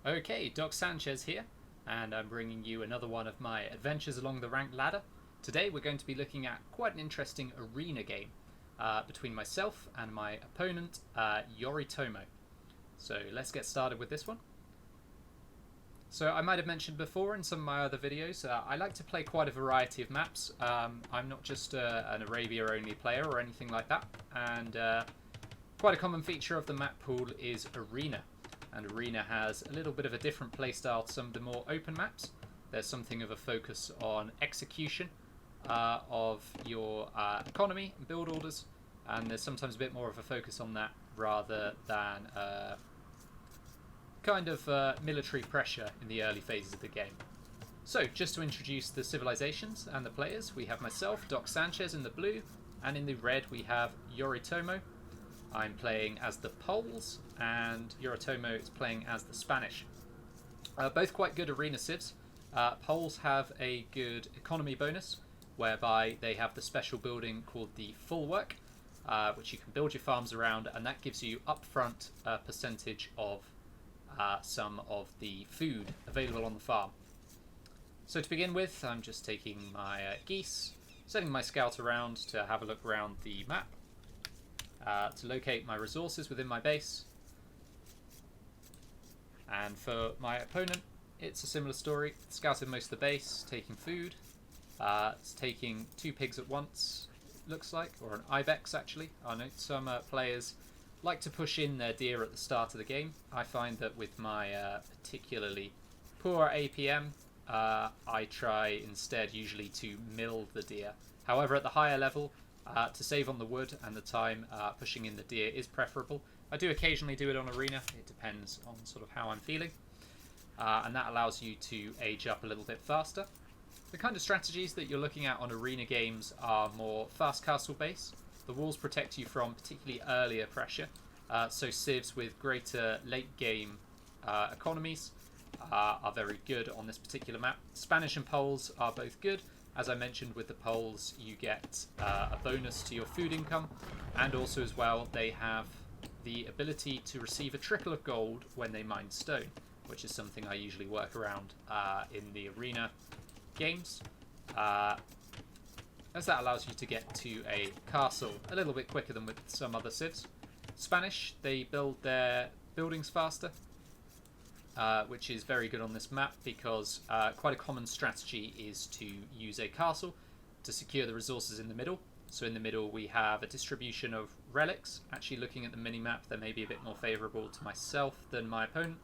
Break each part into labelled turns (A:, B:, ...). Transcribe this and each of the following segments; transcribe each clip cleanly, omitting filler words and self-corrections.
A: Okay, Doc Sanchez here, and I'm bringing you another one of my adventures along the ranked ladder. Today we're going to be looking at quite an interesting arena game between myself and my opponent, Yoritomo. So let's get started with this one. So I might have mentioned before in some of my other videos, I like to play quite a variety of maps. I'm not just an Arabia-only player or anything like that, and quite a common feature of the map pool is Arena. And Arena has a little bit of a different playstyle to some of the more open maps. There's something of a focus on execution of your economy and build orders, and there's sometimes a bit more of a focus on that rather than kind of military pressure in the early phases of the game. So, just to introduce the civilizations and the players, we have myself, Doc Sanchez in the blue, and in the red we have Yoritomo. I'm playing as the Poles, and Yoritomo is playing as the Spanish. Both quite good arena civs. Poles have a good economy bonus, whereby they have the special building called the Full Work, which you can build your farms around, and that gives you upfront a percentage of some of the food available on the farm. So to begin with, I'm just taking my geese, sending my scout around to have a look around the map. To locate my resources within my base. And for my opponent, it's a similar story. Scouted most of the base, taking food. It's taking 2 pigs at once, looks like, or an ibex actually. I know some players like to push in their deer at the start of the game. I find that with my particularly poor APM, I try instead usually to mill the deer. However, at the higher level, to save on the wood and the time, pushing in the deer is preferable. I do occasionally do it on arena. It depends on sort of how I'm feeling. And that allows you to age up a little bit faster. The kind of strategies that you're looking at on arena games are more fast castle base. The walls protect you from particularly earlier pressure. So civs with greater late game economies are very good on this particular map. Spanish and Poles are both good. As I mentioned, with the Poles, you get a bonus to your food income, and also as well, they have the ability to receive a trickle of gold when they mine stone, which is something I usually work around in the arena games, as that allows you to get to a castle a little bit quicker than with some other civs. Spanish, they build their buildings faster, which is very good on this map because quite a common strategy is to use a castle to secure the resources in the middle. So in the middle we have a distribution of relics. Actually, looking at the mini-map, they may be a bit more favourable to myself than my opponent.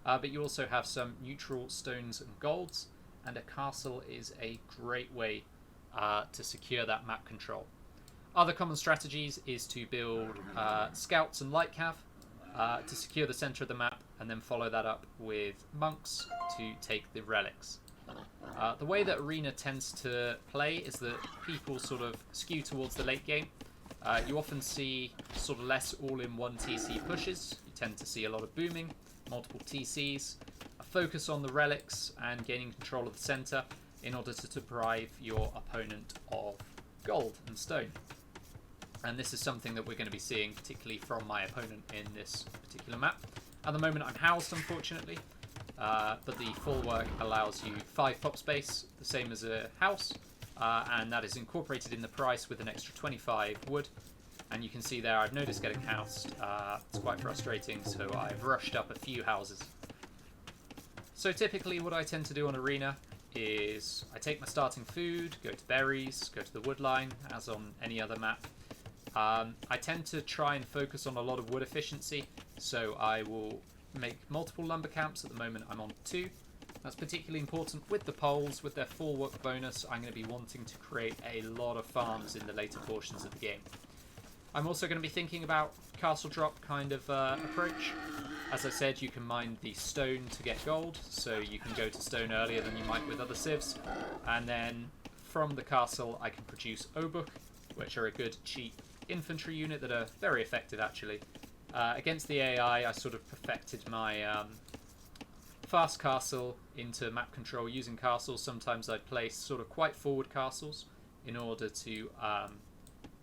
A: But you also have some neutral stones and golds, and a castle is a great way to secure that map control. Other common strategies is to build scouts and light cav to secure the centre of the map, and then follow that up with monks to take the relics. The way that Arena tends to play is that people sort of skew towards the late game. You often see sort of less all-in-one TC pushes. You tend to see a lot of booming, multiple TCs, a focus on the relics and gaining control of the centre in order to deprive your opponent of gold and stone. And this is something that we're going to be seeing particularly from my opponent in this particular map. At the moment I'm housed, unfortunately, but the Full Work allows you 5 pop space, the same as a house, and that is incorporated in the price with an extra 25 wood. And you can see there I've noticed getting housed. It's quite frustrating, so I've rushed up a few houses. So typically what I tend to do on Arena is I take my starting food, go to berries, go to the wood line, as on any other map. I tend to try and focus on a lot of wood efficiency, so I will make multiple lumber camps. At the moment I'm on 2. That's particularly important with the Poles. With their Full Work bonus, I'm going to be wanting to create a lot of farms in the later portions of the game. I'm also going to be thinking about castle drop kind of approach. As I said, you can mine the stone to get gold, so you can go to stone earlier than you might with other civs, and then from the castle I can produce Obuk, which are a good cheap infantry unit that are very effective actually. Against the AI, I sort of perfected my fast castle into map control using castles. Sometimes I place sort of quite forward castles in order to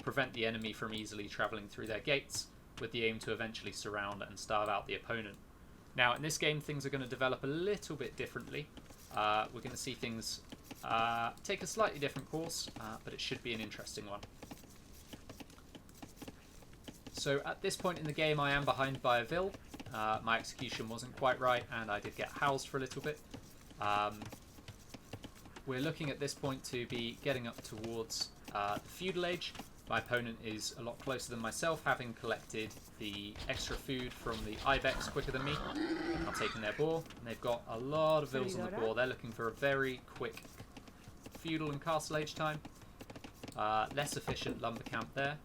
A: prevent the enemy from easily travelling through their gates, with the aim to eventually surround and starve out the opponent. Now, in this game, things are going to develop a little bit differently. We're going to see things take a slightly different course, but it should be an interesting one. So at this point in the game, I am behind by a vill. My execution wasn't quite right, and I did get housed for a little bit. We're looking at this point to be getting up towards the feudal age. My opponent is a lot closer than myself, having collected the extra food from the ibex quicker than me. I've taken their boar, and they've got a lot of vills on the boar. They're looking for a very quick feudal and castle age time. Less efficient lumber camp there.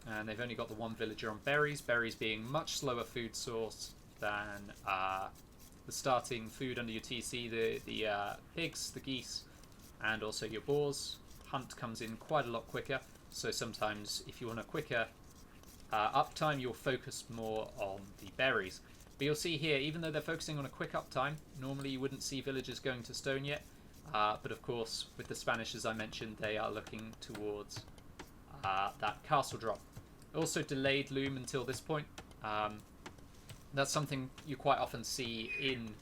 A: And they've only got the one villager on berries. Berries being much slower food source than the starting food under your TC, the pigs, the geese, and also your boars. Hunt comes in quite a lot quicker, so sometimes if you want a quicker uptime, you'll focus more on the berries. But you'll see here, even though they're focusing on a quick uptime, normally you wouldn't see villagers going to stone yet. But of course, with the Spanish, as I mentioned, they are looking towards that castle drop. Also delayed loom until this point. That's something you quite often see in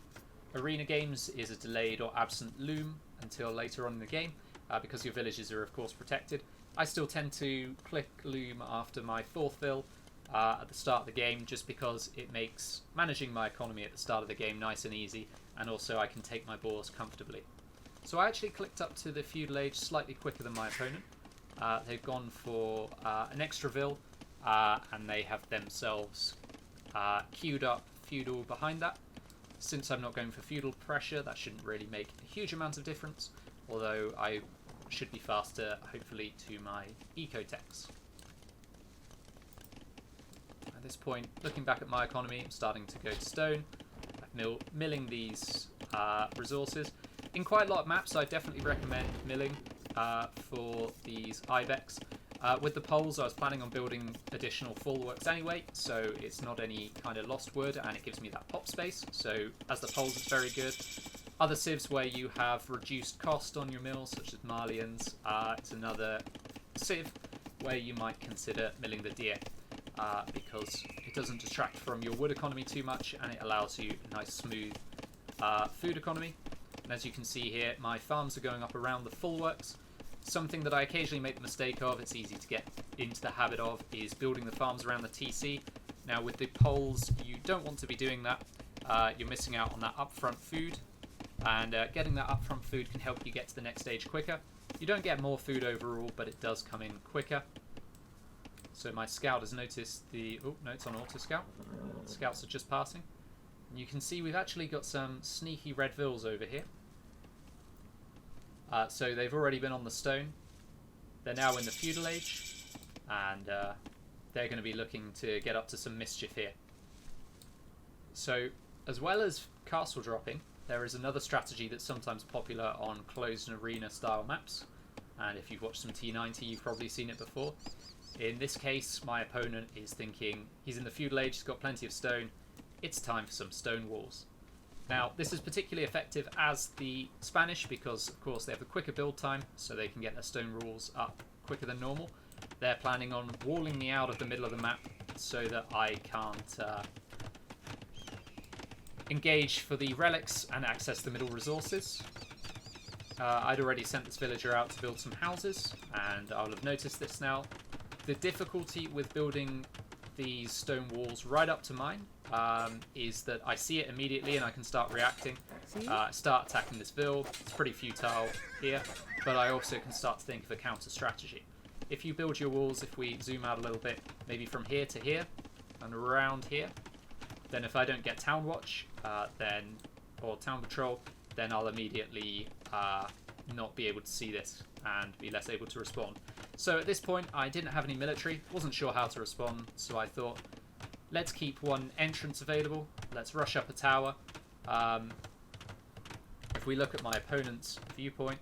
A: arena games, is a delayed or absent loom until later on in the game, because your villages are of course protected. I still tend to click loom after my 4th vill at the start of the game, just because it makes managing my economy at the start of the game nice and easy, and also I can take my boars comfortably. So I actually clicked up to the feudal age slightly quicker than my opponent. They've gone for an extra vill, and they have themselves queued up feudal behind that. Since I'm not going for feudal pressure, that shouldn't really make a huge amount of difference, although I should be faster, hopefully, to my eco-techs. At this point, looking back at my economy, I'm starting to go to stone. I'm milling these resources. In quite a lot of maps, I definitely recommend milling for these ibex. With the poles, I was planning on building additional fullworks anyway, so it's not any kind of lost wood, and it gives me that pop space. So as the poles, it's very good. Other civs where you have reduced cost on your mills, such as Marlians, it's another civ where you might consider milling the deer, because it doesn't detract from your wood economy too much, and it allows you a nice smooth food economy. And as you can see here, my farms are going up around the fullworks. Something that I occasionally make the mistake of, it's easy to get into the habit of, is building the farms around the TC. Now with the poles, you don't want to be doing that. You're missing out on that upfront food, and getting that upfront food can help you get to the next stage quicker. You don't get more food overall, but it does come in quicker. So my scout has noticed the... Oh, no, it's on auto scout. Scouts are just passing. And you can see we've actually got some sneaky red vills over here. So they've already been on the stone. They're now in the feudal age, and they're going to be looking to get up to some mischief here. So, as well as castle dropping, there is another strategy that's sometimes popular on closed and arena style maps, and if you've watched some T90, you've probably seen it before. In this case, my opponent is thinking he's in the feudal age, he's got plenty of stone, it's time for some stone walls. Now, this is particularly effective as the Spanish because, of course, they have a quicker build time, so they can get their stone walls up quicker than normal. They're planning on walling me out of the middle of the map so that I can't engage for the relics and access the middle resources. I'd already sent this villager out to build some houses, and I'll have noticed this now. The difficulty with building these stone walls right up to mine is that I see it immediately and I can start reacting. Start attacking this vill. It's pretty futile here, but I also can start to think of a counter strategy. If you build your walls, if we zoom out a little bit, maybe from here to here and around here, then if I don't get town watch or town patrol, then I'll immediately not be able to see this and be less able to respond. So at this point, I didn't have any military, wasn't sure how to respond, so I thought, let's keep one entrance available, let's rush up a tower. If we look at my opponent's viewpoint,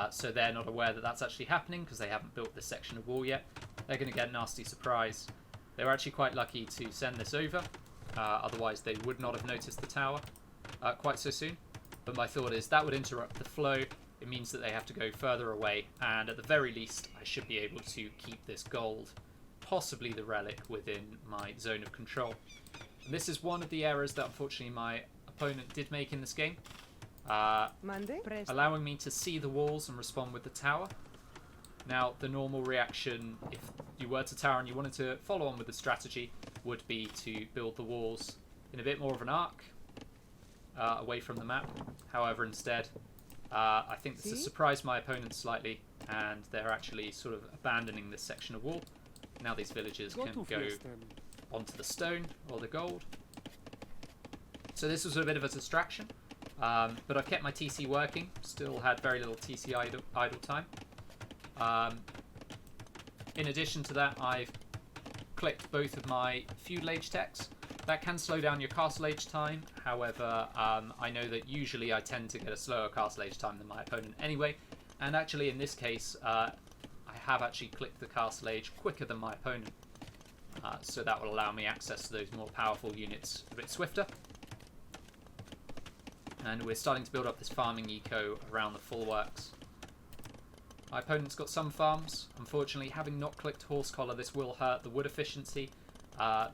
A: so they're not aware that that's actually happening because they haven't built this section of wall yet, they're going to get a nasty surprise. They were actually quite lucky to send this over, otherwise they would not have noticed the tower quite so soon. But my thought is that would interrupt the flow. It means that they have to go further away, and at the very least I should be able to keep this gold possibly the relic within my zone of control. And this is one of the errors that unfortunately my opponent did make in this game, allowing me to see the walls and respond with the tower. Now, the normal reaction, if you were to tower and you wanted to follow on with the strategy, would be to build the walls in a bit more of an arc, away from the map. However, instead, I think this has surprised my opponent slightly, and they're actually sort of abandoning this section of wall. Now these villagers can go onto the stone or the gold. So this was a bit of a distraction, but I've kept my TC working, still had very little TC idle time. In addition to that, I've clicked both of my feudal age techs. That can slow down your castle age time. However, I know that usually I tend to get a slower castle age time than my opponent anyway. And actually in this case, I have actually clicked the castle age quicker than my opponent. So that will allow me access to those more powerful units a bit swifter. And we're starting to build up this farming eco around the full works. My opponent's got some farms. Unfortunately, having not clicked horse collar, this will hurt the wood efficiency.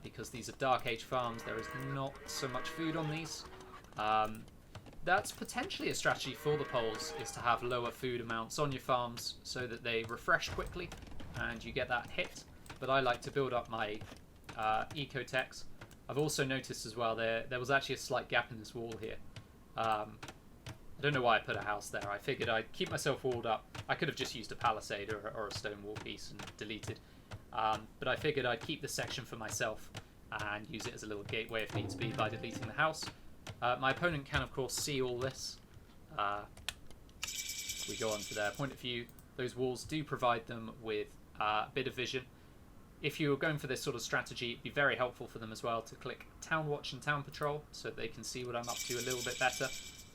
A: Because these are Dark Age farms, there is not so much food on these. That's potentially a strategy for the Poles, is to have lower food amounts on your farms so that they refresh quickly and you get that hit. But I like to build up my eco-techs. I've also noticed as well there was actually a slight gap in this wall here. I don't know why I put a house there. I figured I'd keep myself walled up. I could have just used a palisade or a stone wall piece and deleted. But I figured I'd keep this section for myself and use it as a little gateway if needs be by deleting the house. My opponent can, of course, see all this. We go on to their point of view. Those walls do provide them with a bit of vision. If you're going for this sort of strategy, it'd be very helpful for them as well to click Town Watch and Town Patrol so that they can see what I'm up to a little bit better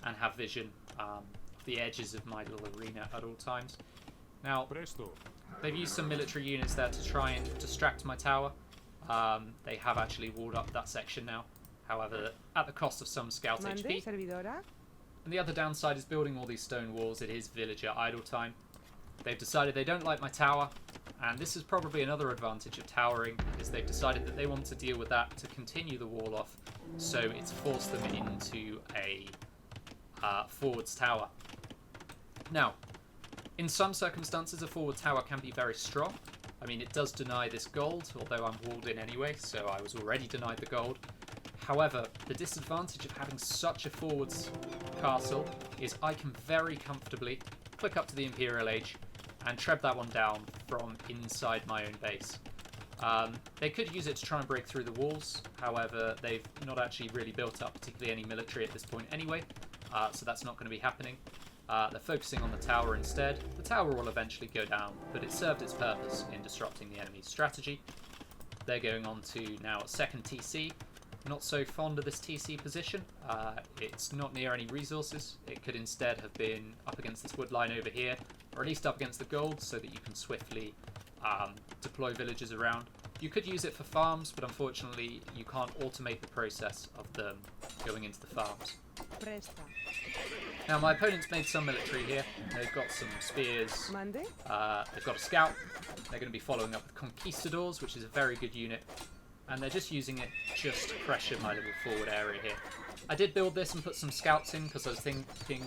A: and have vision of the edges of my little arena at all times. Now, they've used some military units there to try and distract my tower. They have actually walled up that section now, however, at the cost of some scout HP. And the other downside is building all these stone walls. It is villager idle time. They've decided they don't like my tower, and this is probably another advantage of towering, is they've decided that they want to deal with that to continue the wall off, so it's forced them into a forwards tower. Now, in some circumstances, a forward tower can be very strong. I mean, it does deny this gold, although I'm walled in anyway, so I was already denied the gold. However, the disadvantage of having such a forwards castle is I can very comfortably click up to the Imperial Age and treb that one down from inside my own base. They could use it to try and break through the walls, however, they've not actually really built up particularly any military at this point anyway, so that's not going to be happening. They're focusing on the tower instead. The tower will eventually go down, but it served its purpose in disrupting the enemy's strategy. They're going on to now a second TC. Not so fond of this TC position. It's not near any resources. It could instead have been up against this wood line over here, or at least up against the gold, so that you can swiftly deploy villagers around. You could use it for farms, but unfortunately you can't automate the process of them going into the farms. Now my opponent's made some military here. They've got some spears. They've got a scout. They're going to be following up with conquistadors, which is a very good unit. And they're just using it just to pressure my little forward area here. I did build this and put some scouts in because I was thinking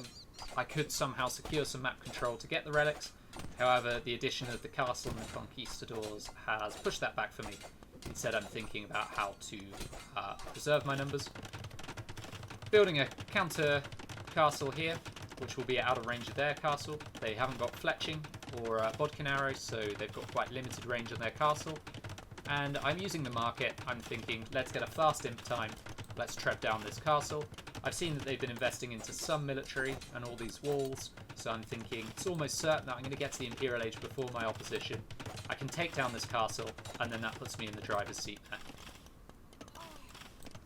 A: I could somehow secure some map control to get the relics. However, the addition of the castle and the conquistadors has pushed that back for me. Instead, I'm thinking about how to preserve my numbers. Building a counter castle here, which will be out of range of their castle. They haven't got fletching or bodkin arrows, so they've got quite limited range on their castle. And I'm using the market. I'm thinking, let's get a fast imp time. Let's treb down this castle. I've seen that they've been investing into some military and all these walls, so I'm thinking it's almost certain that I'm going to get to the Imperial Age before my opposition. I can take down this castle, and then that puts me in the driver's seat there.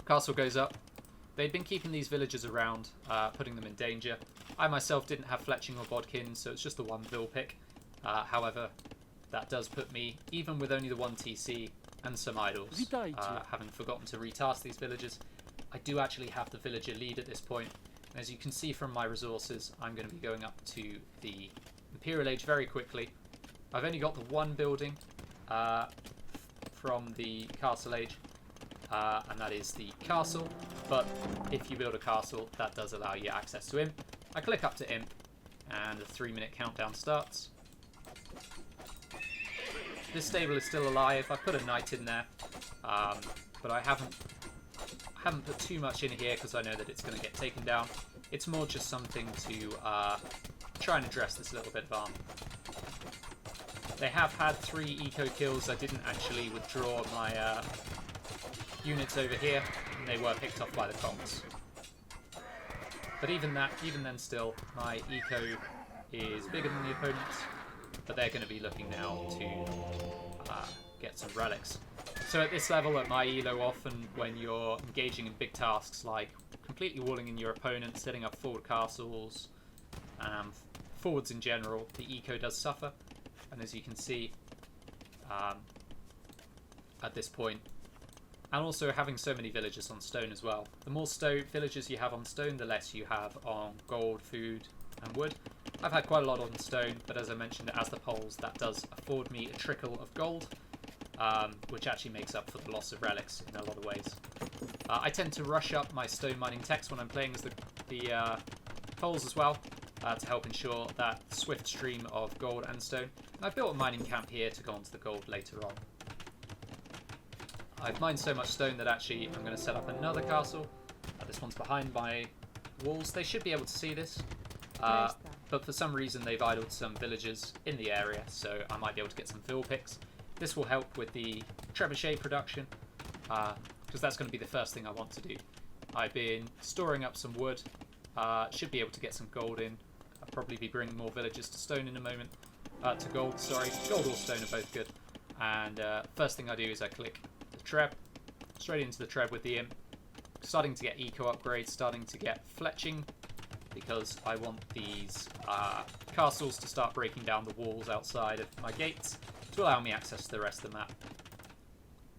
A: Castle goes up. They'd been keeping these villagers around, putting them in danger. I myself didn't have fletching or bodkin, so it's just the one vill pick. However, that does put me, even with only the one TC and some idols, having forgotten to retask these villagers. I do actually have the villager lead at this point. And as you can see from my resources, I'm going to be going up to the Imperial Age very quickly. I've only got the one building. from the Castle Age, and that is the castle. But if you build a castle, that does allow you access to Imp. I click up to Imp, and the 3-minute countdown starts. This stable is still alive. I put a knight in there, but I haven't put too much in here because I know that it's going to get taken down. It's more just something to try and address this little bit of armor. They have had 3 eco kills. I didn't actually withdraw my units over here, and they were picked off by the Conks. But even then still, my eco is bigger than the opponent's, but they're going to be looking now to get some relics. So at this level, at my elo, often when you're engaging in big tasks like completely walling in your opponent, setting up forward castles, forwards in general, the eco does suffer. And as you can see, at this point, and also having so many villagers on stone as well. The more villagers you have on stone, the less you have on gold, food, and wood. I've had quite a lot on stone, but as I mentioned, as the poles, that does afford me a trickle of gold, which actually makes up for the loss of relics in a lot of ways. I tend to rush up my stone mining techs when I'm playing as the poles as well, to help ensure that swift stream of gold and stone. And I've built a mining camp here to go onto the gold later on. I've mined so much stone that actually I'm going to set up another castle. This one's behind my walls. They should be able to see this. But for some reason they've idled some villagers in the area, so I might be able to get some fill picks. This will help with the trebuchet production, because that's going to be the first thing I want to do. I've been storing up some wood, should be able to get some gold in. I'll probably be bringing more villagers to stone in a moment. To gold, sorry. Gold or stone are both good. And first thing I do is I click the treb, straight into the treb with the imp. Starting to get eco upgrades, starting to get fletching, because I want these castles to start breaking down the walls outside of my gates to allow me access to the rest of the map.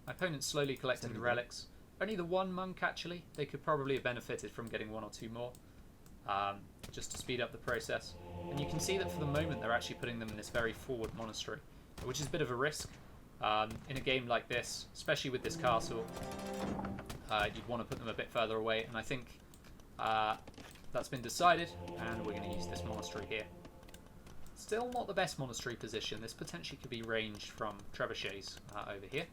A: My opponent's slowly collecting the relics. Only the 1 monk, actually. They could probably have benefited from getting 1 or 2 more, just to speed up the process. And you can see that for the moment they're actually putting them in this very forward monastery, which is a bit of a risk. In a game like this, especially with this castle, you'd want to put them a bit further away, and I think that's been decided, and we're going to use this monastery here. Still not the best monastery position. This potentially could be ranged from trebuchets over here.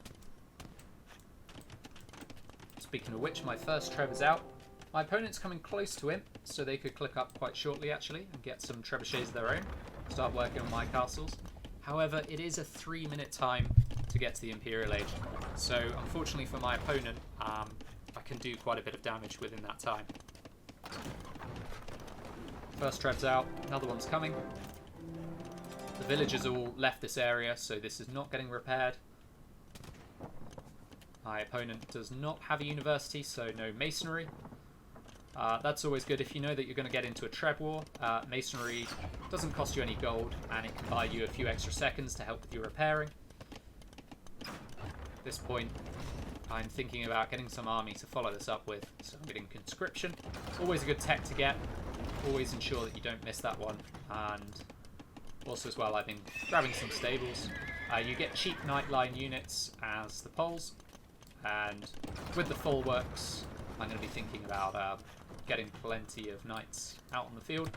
A: Speaking of which, my first treb is out. My opponent's coming close to him, so they could click up quite shortly actually and get some trebuchets of their own, start working on my castles. However, it is a 3-minute time to get to the Imperial Age, so unfortunately for my opponent, I can do quite a bit of damage within that time. First treb's out, another one's coming. The villagers all left this area, so this is not getting repaired. My opponent does not have a university, so no masonry. That's always good if you know that you're going to get into a treb war. Masonry doesn't cost you any gold, and it can buy you a few extra seconds to help with your repairing. At this point, I'm thinking about getting some army to follow this up with, so I'm getting conscription. Always a good tech to get. Always ensure that you don't miss that one. And also as well, I've been grabbing some stables. You get cheap nightline units as the poles, and with the full works, I'm going to be thinking about getting plenty of knights out on the field.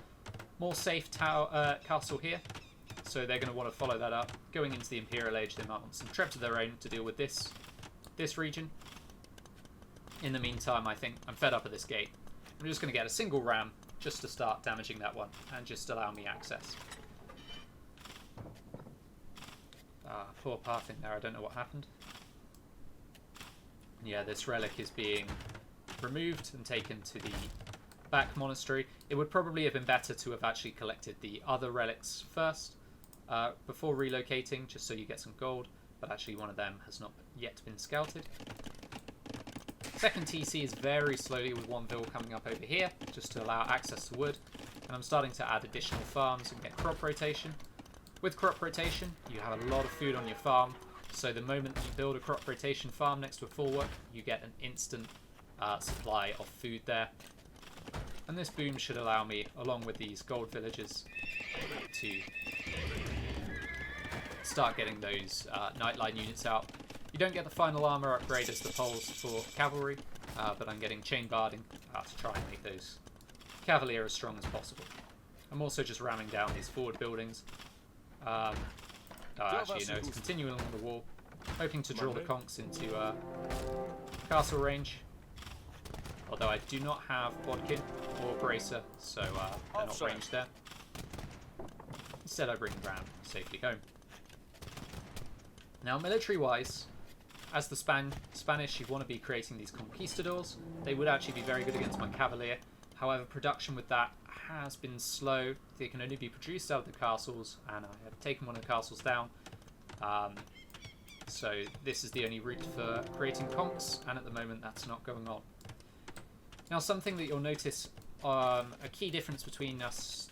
A: More safe castle here, so they're going to want to follow that up. Going into the Imperial Age, they might want some trebs of their own to deal with this region. In the meantime, I think I'm fed up of this gate. I'm just going to get a single ram just to start damaging that one and just allow me access. Poor pathing there, I don't know what happened. Yeah, this relic is being removed and taken to the back monastery. It would probably have been better to have actually collected the other relics first before relocating, just so you get some gold, but actually one of them has not yet been scouted. Second TC is very slowly, with 1 vill coming up over here, just to allow access to wood, and I'm starting to add additional farms and get crop rotation. With crop rotation, you have a lot of food on your farm, so the moment that you build a crop rotation farm next to a full work, you get an instant supply of food there. And this boom should allow me, along with these gold villagers, to start getting those nightline units out. You don't get the final armor upgrade as the poles for cavalry, but I'm getting chain barding to try and make those cavalier as strong as possible. I'm also just ramming down these forward buildings. Actually, you know, it's continuing along the wall, hoping to draw the conks into castle range. Although I do not have Bodkin or Bracer, so they're not ranged there. Instead, I bring Ram safely home. Now, military-wise, as the Spanish, you want to be creating these conquistadors. They would actually be very good against my cavalier. However, production with that has been slow. They can only be produced out of the castles, and I have taken one of the castles down. So this is the only route for creating conks, and at the moment that's not going on. Now, something that you'll notice, a key difference between us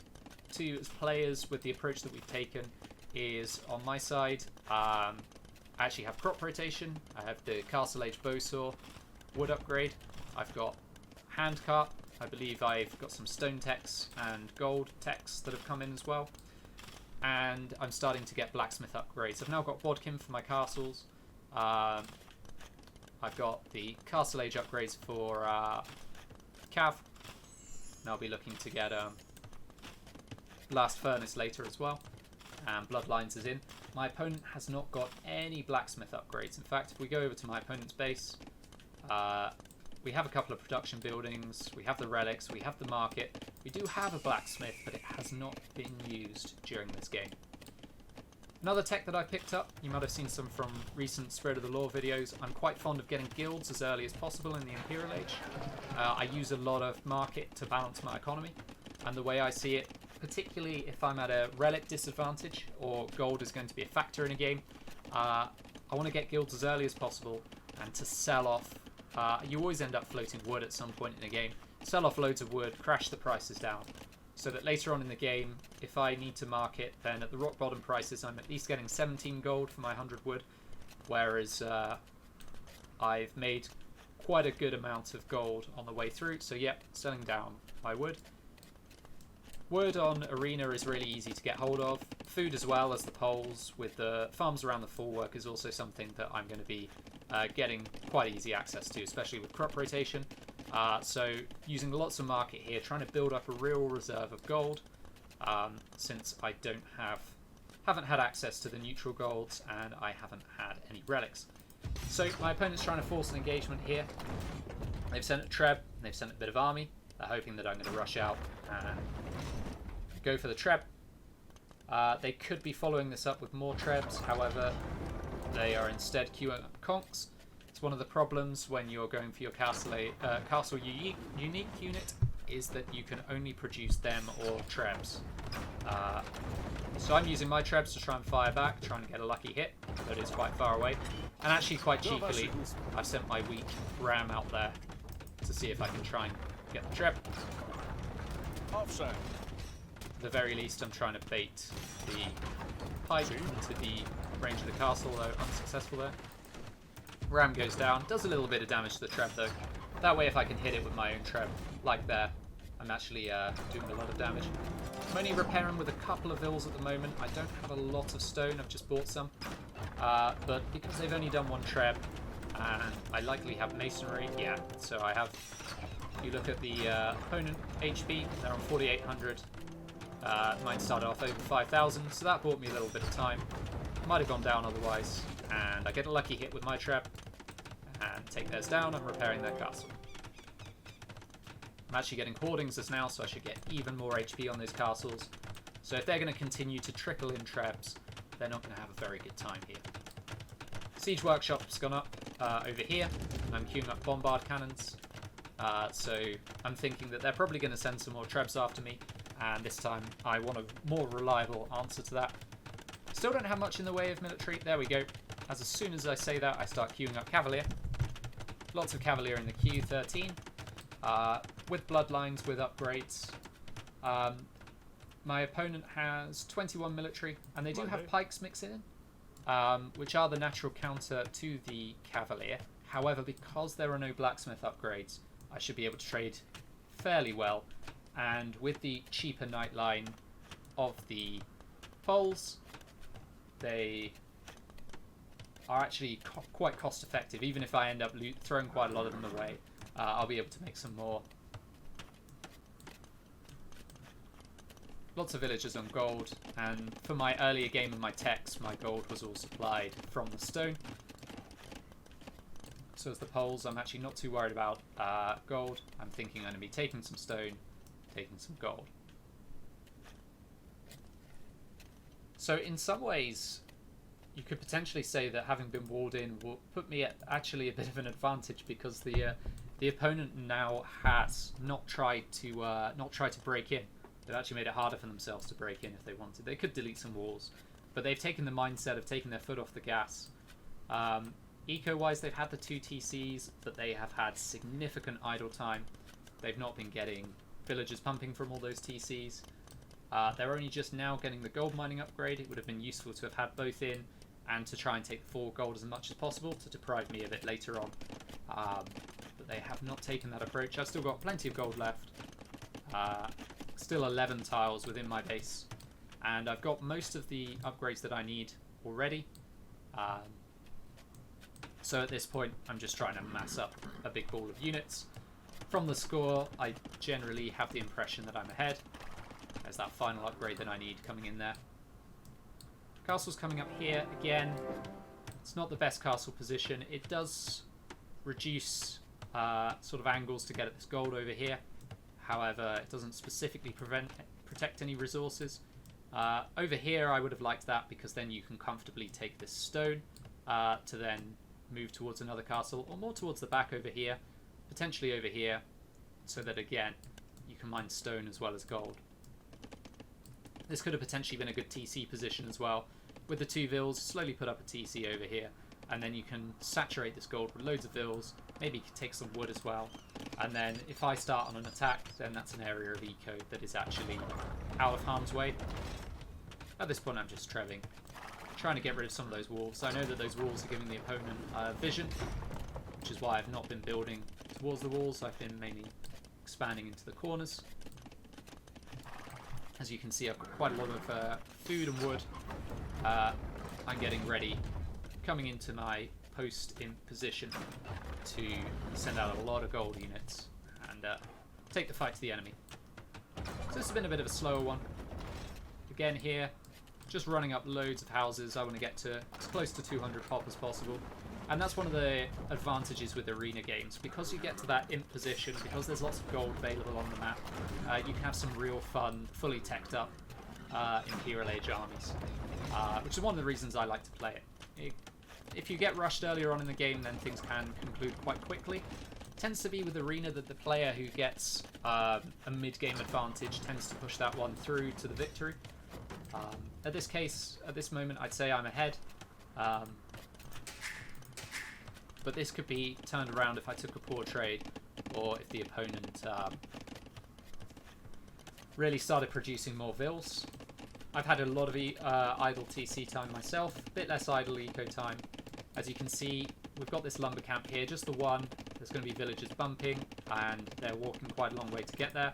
A: two as players with the approach that we've taken is, on my side, I actually have crop rotation. I have the Castle Age Bowsaw wood upgrade. I've got handcart. I believe I've got some stone techs and gold techs that have come in as well. And I'm starting to get blacksmith upgrades. I've now got Bodkin for my castles. I've got the Castle Age upgrades for Cav. And I'll be looking to get Blast Furnace later as well. And Bloodlines is in. My opponent has not got any blacksmith upgrades. In fact, if we go over to my opponent's base, we have a couple of production buildings, we have the relics, we have the market. We do have a blacksmith, but it has not been used during this game. Another tech that I picked up, you might have seen some from recent Spread of the Law videos. I'm quite fond of getting guilds as early as possible in the Imperial Age. I use a lot of market to balance my economy, and the way I see it, particularly if I'm at a relic disadvantage or gold is going to be a factor in a game, I want to get guilds as early as possible and to sell off. You always end up floating wood at some point in a game. Sell off loads of wood, crash the prices down, so that later on in the game, if I need to market, then at the rock bottom prices, I'm at least getting 17 gold for my 100 wood, whereas I've made quite a good amount of gold on the way through. So yep, selling down my wood. Wood on Arena is really easy to get hold of. Food as well as the poles with the farms around the Forework is also something that I'm going to be getting quite easy access to, especially with crop rotation. So using lots of market here, trying to build up a real reserve of gold, since I haven't had access to the neutral golds and I haven't had any relics. So my opponent's trying to force an engagement here. They've sent a Treb, they've sent a bit of army. They're hoping that I'm going to rush out and go for the Treb. They could be following this up with more Trebs, however, they are instead queuing up conks. It's one of the problems when you're going for your castle unique unit, is that you can only produce them or Trebs. So I'm using my Trebs to try and fire back, trying to get a lucky hit, but it's quite far away. And actually quite cheekily, I've sent my weak ram out there to see if I can try and get the Treb.
B: Offside.
A: At the very least, I'm trying to bait the pipe into the range of the castle, though unsuccessful there. Ram goes down, does a little bit of damage to the Treb though. That way if I can hit it with my own Treb, like there, I'm actually doing a lot of damage. I'm only repairing with a couple of vills at the moment. I don't have a lot of stone, I've just bought some. But because they've only done one Treb, and I likely have masonry, yeah, so I have, if you look at the opponent HP, they're on 4,800. Mine started off over 5,000, so that bought me a little bit of time. Might have gone down otherwise, and I get a lucky hit with my Treb and take theirs down. I'm repairing their castle. I'm actually getting hoardings as now, so I should get even more HP on those castles. So if they're going to continue to trickle in Trebs, they're not going to have a very good time here. Siege Workshop's gone up over here. I'm queuing up bombard cannons. So I'm thinking that they're probably going to send some more Trebs after me, and this time I want a more reliable answer to that. Still don't have much in the way of military. There we go. As soon as I say that, I start queuing up Cavalier. Lots of Cavalier in the queue, 13. With bloodlines, with upgrades. My opponent has 21 military, and they do have pikes mixed in, which are the natural counter to the Cavalier. However, because there are no blacksmith upgrades, I should be able to trade fairly well. And with the cheaper nightline of the poles, they are actually quite cost effective. Even if I end up throwing quite a lot of them away, I'll be able to make some more. Lots of villagers on gold, and for my earlier game in my techs, my gold was all supplied from the stone. So as the poles, I'm actually not too worried about gold. I'm thinking I'm going to be taking some stone, taking some gold. So in some ways, you could potentially say that having been walled in will put me at actually a bit of an advantage, because the opponent now has not tried to break in. They've actually made it harder for themselves to break in if they wanted. They could delete some walls, but they've taken the mindset of taking their foot off the gas. Eco-wise, they've had the 2 TCs, but they have had significant idle time. They've not been getting villagers pumping from all those TCs. They're only just now getting the gold mining upgrade. It would have been useful to have had both in, and to try and take 4 gold as much as possible to deprive me of it later on. But they have not taken that approach. I've still got plenty of gold left. Still 11 tiles within my base, and I've got most of the upgrades that I need already. So at this point, I'm just trying to mass up a big ball of units. From the score, I generally have the impression that I'm ahead. There's that final upgrade that I need coming in there. Castle's coming up here again. It's not the best castle position. It does reduce sort of angles to get at this gold over here. However, it doesn't specifically protect any resources. Over here, I would have liked that, because then you can comfortably take this stone to then move towards another castle, or more towards the back over here, potentially over here, so that again, you can mine stone as well as gold. This could have potentially been a good TC position as well. With the 2 vills, slowly put up a TC over here, and then you can saturate this gold with loads of vills, maybe take some wood as well. And then if I start on an attack, then that's an area of eco that is actually out of harm's way. At this point, I'm just trebbing, trying to get rid of some of those walls. I know that those walls are giving the opponent vision, which is why I've not been building towards the walls. I've been mainly expanding into the corners. As you can see, I've got quite a lot of food and wood. I'm getting ready, coming into my post in position to send out a lot of gold units and take the fight to the enemy. So this has been a bit of a slower one. Again here, just running up loads of houses. I want to get to as close to 200 pop as possible. And that's one of the advantages with arena games. Because you get to that imp position, because there's lots of gold available on the map, you can have some real fun, fully teched up Imperial Age armies. Which is one of the reasons I like to play it. If you get rushed earlier on in the game, then things can conclude quite quickly. It tends to be with arena that the player who gets a mid-game advantage tends to push that one through to the victory. At this moment, I'd say I'm ahead. But this could be turned around if I took a poor trade, or if the opponent really started producing more vills. I've had a lot of idle TC time myself, a bit less idle eco time. As you can see, we've got this lumber camp here, just the one. There's going to be villagers bumping, and they're walking quite a long way to get there.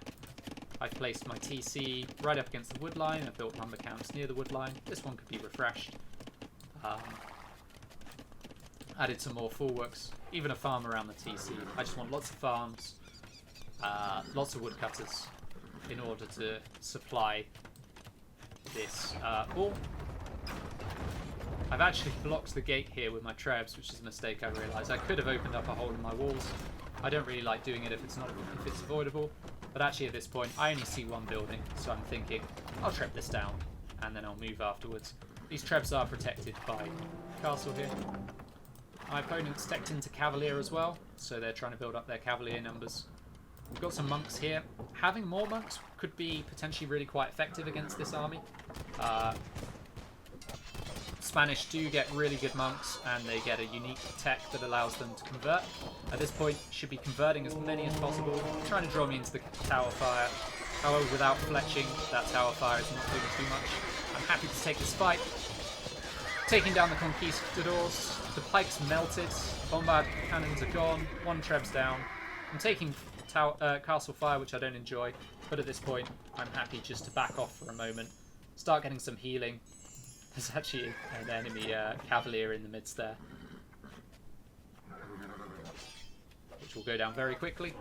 A: I've placed my TC right up against the wood line. I've built lumber camps near the wood line. This one could be refreshed. Added some more fullworks, even a farm around the TC. I just want lots of farms, lots of woodcutters in order to supply this wall. I've actually blocked the gate here with my trebs, which is a mistake I realised. I could have opened up a hole in my walls. I don't really like doing it if it's avoidable. But actually at this point, I only see one building, so I'm thinking, I'll treb this down, and then I'll move afterwards. These trebs are protected by castle here. My opponent's teched into Cavalier as well, so they're trying to build up their Cavalier numbers. We've got some monks here. Having more monks could be potentially really quite effective against this army. Spanish do get really good monks, and they get a unique tech that allows them to convert. At this point, should be converting as many as possible, trying to draw me into the tower fire. However, without fletching, that tower fire is not doing too much. I'm happy to take this fight. Taking down the conquistadors, the pikes melted, bombard cannons are gone, one treb's down. I'm taking castle fire, which I don't enjoy, but at this point, I'm happy just to back off for a moment, start getting some healing, There's actually an enemy cavalier in the midst there, which will go down very quickly.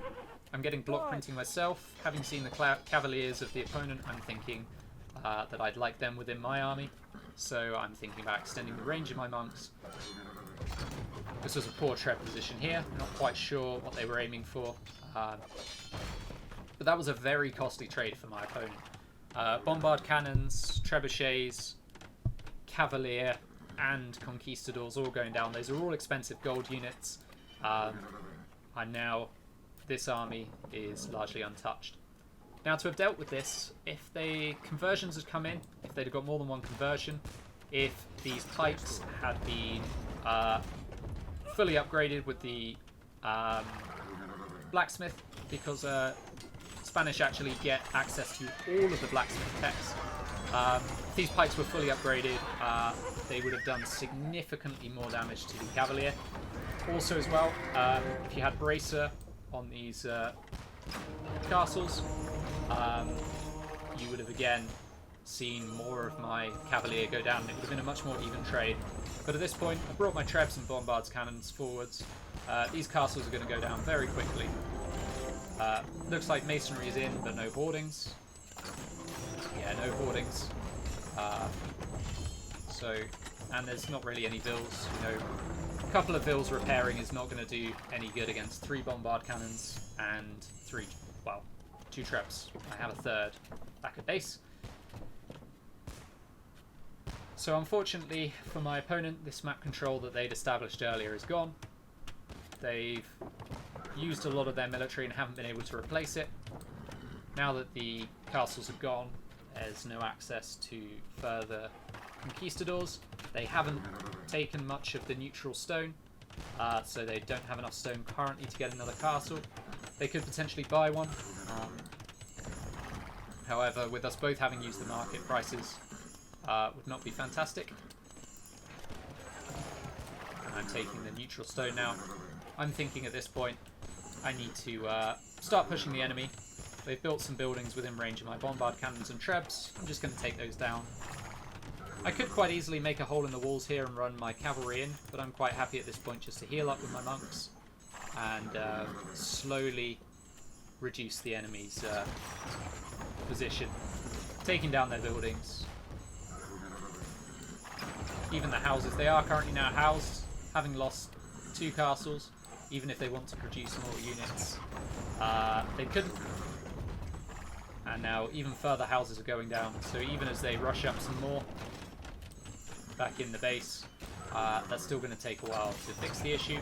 A: I'm getting block printing myself. Having seen the cavaliers of the opponent, I'm thinking that I'd like them within my army. So I'm thinking about extending the range of my monks. This was a poor treb position here. Not quite sure what they were aiming for. But that was a very costly trade for my opponent. Bombard cannons, trebuchets, cavalier, and conquistadors all going down. Those are all expensive gold units. And now this army is largely untouched. Now, to have dealt with this, if the conversions had come in, if they'd have got more than one conversion, if these pikes had been fully upgraded with the blacksmith, because Spanish actually get access to all of the blacksmith techs. If these pikes were fully upgraded, they would have done significantly more damage to the cavalier. Also as well, if you had bracer on these castles, you would have again seen more of my cavalier go down. It would have been a much more even trade. But at this point, I brought my trebs and bombards cannons forwards. These castles are going to go down very quickly. Looks like masonry is in, but no hoardings. Yeah, no hoardings. And there's not really any vills. You know, a couple of vills repairing is not going to do any good against 3 bombard cannons and 2 trebs. I have a third back at base. So unfortunately for my opponent, this map control that they'd established earlier is gone. They've used a lot of their military and haven't been able to replace it. Now that the castles have gone, there's no access to further conquistadors. They haven't taken much of the neutral stone, so they don't have enough stone currently to get another castle. They could potentially buy one. However, with us both having used the market, prices would not be fantastic. And I'm taking the neutral stone now. I'm thinking at this point I need to start pushing the enemy. They've built some buildings within range of my bombard cannons and trebs. I'm just going to take those down. I could quite easily make a hole in the walls here and run my cavalry in, but I'm quite happy at this point just to heal up with my monks and slowly reduce the enemy's position, taking down their buildings. Even the houses, they are currently now housed, having lost 2 castles. Even if they want to produce more units, they couldn't. And now even further houses are going down, so even as they rush up some more back in the base, that's still going to take a while to fix the issue.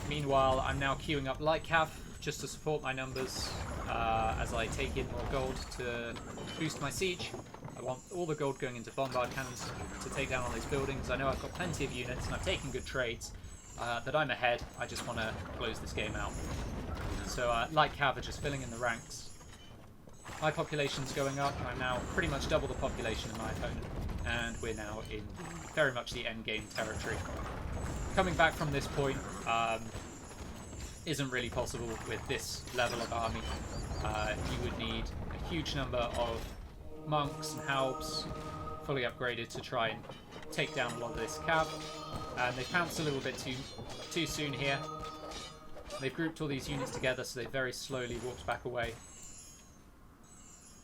A: Meanwhile, I'm now queuing up light cav just to support my numbers as I take in more gold to boost my siege. I want all the gold going into bombard cannons to take down all these buildings. I know I've got plenty of units and I've taken good trades. That I'm ahead, I just want to close this game out. So light cav are just filling in the ranks. My population's going up, and I'm now pretty much double the population of my opponent. And we're now in very much the end game territory. Coming back from this point isn't really possible with this level of army. You would need a huge number of monks and halbs fully upgraded to try and take down a lot of this cav. And they've pounced a little bit too soon here. They've grouped all these units together, so they very slowly walked back away.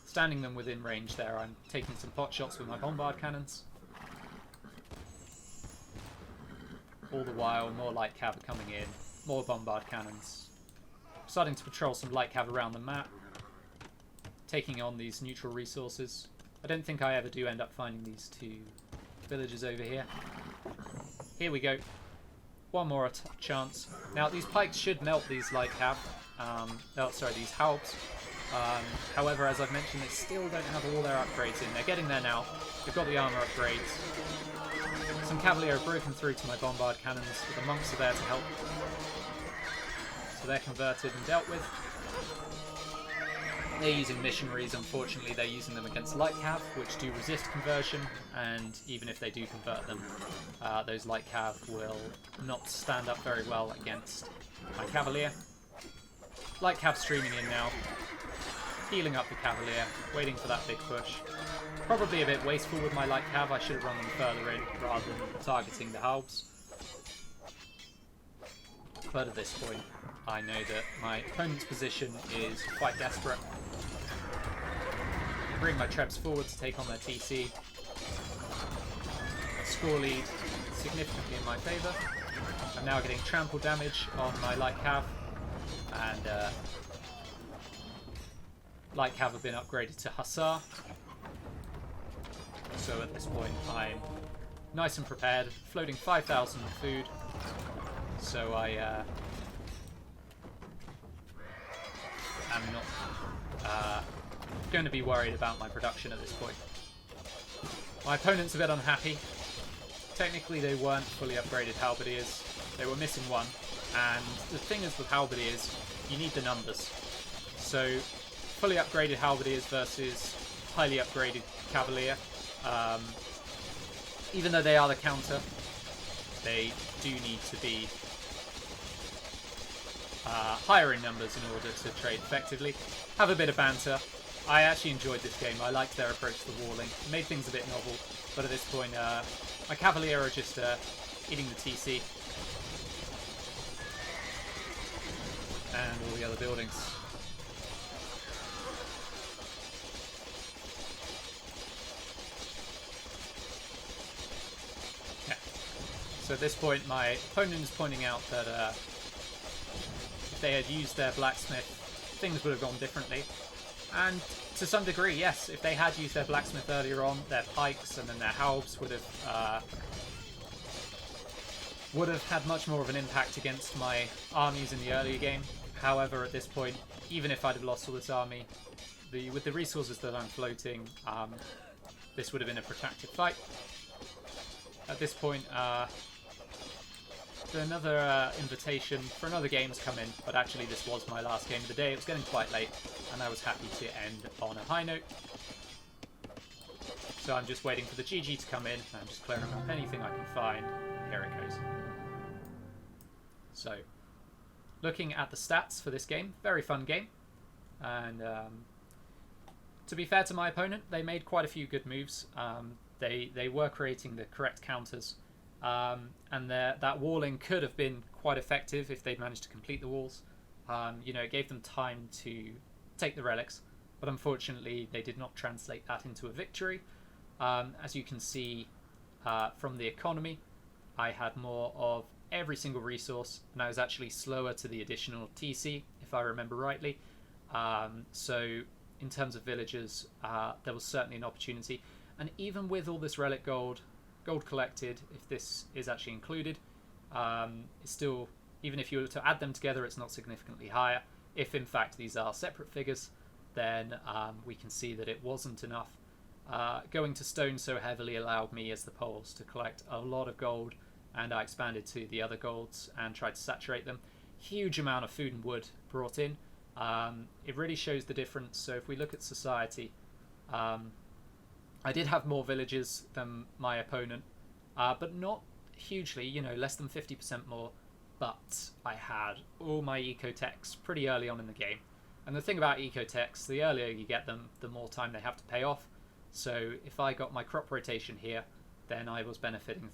A: Standing them within range there, I'm taking some pot shots with my bombard cannons. All the while, more light cav are coming in, more bombard cannons. Starting to patrol some light cav around the map, taking on these neutral resources. I don't think I ever do end up finding these 2 villages over here. Here we go. One more chance. Now, these pikes should melt these light cav. These halbs. However, as I've mentioned, they still don't have all their upgrades in. They're getting there now. They've got the armor upgrades. Some cavalier have broken through to my bombard cannons, but the monks are there to help. So they're converted and dealt with. They're using missionaries. Unfortunately, they're using them against light cav, which do resist conversion, and even if they do convert them, those light cav will not stand up very well against my cavalier. Light cav streaming in now. healing up the Cavalier, waiting for that big push. Probably a bit wasteful with my light cav. I should have run them further in rather than targeting the halbs. But at this point, I know that my opponent's position is quite desperate. Bring my Trebs forward to take on their TC. Score lead significantly in my favour. I'm now getting trample damage on my light cav, and light cav have been upgraded to Hussar. So at this point I'm nice and prepared, floating 5,000 food. So I am not going to be worried about my production at this point. My opponent's a bit unhappy. Technically they weren't fully upgraded halberdiers. They were missing one. And the thing is with halberdiers, you need the numbers. So fully upgraded halberdiers versus highly upgraded cavalier. Even though they are the counter, they do need to be higher in numbers in order to trade effectively. Have a bit of banter. I actually enjoyed this game. I liked their approach to walling. It made things a bit novel, but at this point, my Cavalier are just eating the TC and all the other buildings. Yeah. So at this point, my opponent is pointing out that if they had used their blacksmith, things would have gone differently. And to some degree, yes, if they had used their blacksmith earlier on, their pikes and then their halbs would have had much more of an impact against my armies in the earlier game. However, at this point, even if I'd have lost all this army, with the resources that I'm floating, this would have been a protracted fight. At this point, another invitation for another game's come in, but actually this was my last game of the day. It was getting quite late, and I was happy to end on a high note. So I'm just waiting for the GG to come in, and I'm just clearing up anything I can find. Here it goes. So, looking at the stats for this game, very fun game. And to be fair to my opponent, they made quite a few good moves. They were creating the correct counters. And that walling could have been quite effective if they'd managed to complete the walls. You know, it gave them time to take the relics, but unfortunately they did not translate that into a victory. As you can see from the economy, I had more of every single resource, and I was actually slower to the additional TC, if I remember rightly. So in terms of villagers, there was certainly an opportunity. And even with all this relic gold collected, if this is actually included, it's still, even if you were to add them together, it's not significantly higher. If in fact these are separate figures, then we can see that it wasn't enough. Going to stone so heavily allowed me as the Poles to collect a lot of gold, and I expanded to the other golds and tried to saturate them. Huge amount of food and wood brought in. It really shows the difference. So if we look at society, I did have more villages than my opponent, but not hugely, you know, less than 50% more, but I had all my ecotechs pretty early on in the game. And the thing about ecotechs, the earlier you get them, the more time they have to pay off. So if I got my crop rotation here, then I was benefiting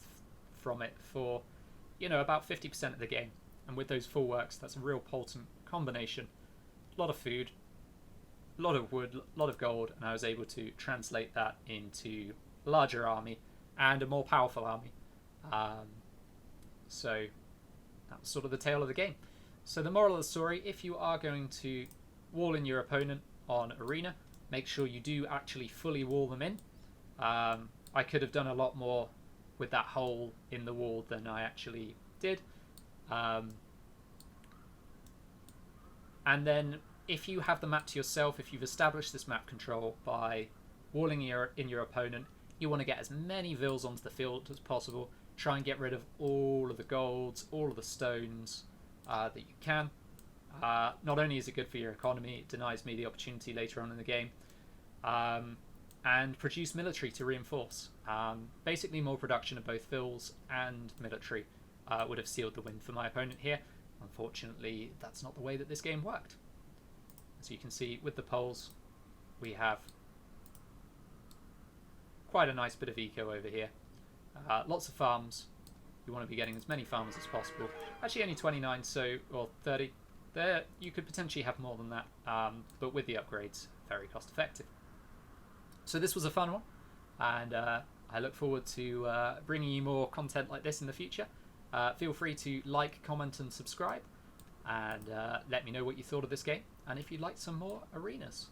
A: from it for, you know, about 50% of the game. And with those full works, that's a real potent combination. A lot of food, a lot of wood, a lot of gold, and I was able to translate that into a larger army and a more powerful army. So that was sort of the tale of the game. So the moral of the story, if you are going to wall in your opponent on Arena, make sure you do actually fully wall them in. I could have done a lot more with that hole in the wall than I actually did. And then if you have the map to yourself, if you've established this map control by walling in your opponent, you want to get as many vills onto the field as possible. Try and get rid of all of the golds, all of the stones that you can. Not only is it good for your economy, it denies me the opportunity later on in the game. And produce military to reinforce. Basically more production of both vills and military would have sealed the win for my opponent here. Unfortunately, that's not the way that this game worked. As you can see with the Poles, we have quite a nice bit of eco over here. Lots of farms. You want to be getting as many farmers as possible. Actually, only 29, or 30. There, you could potentially have more than that, but with the upgrades, very cost effective. So this was a fun one, and I look forward to bringing you more content like this in the future. Feel free to like, comment, and subscribe, and let me know what you thought of this game, and if you'd like some more arenas.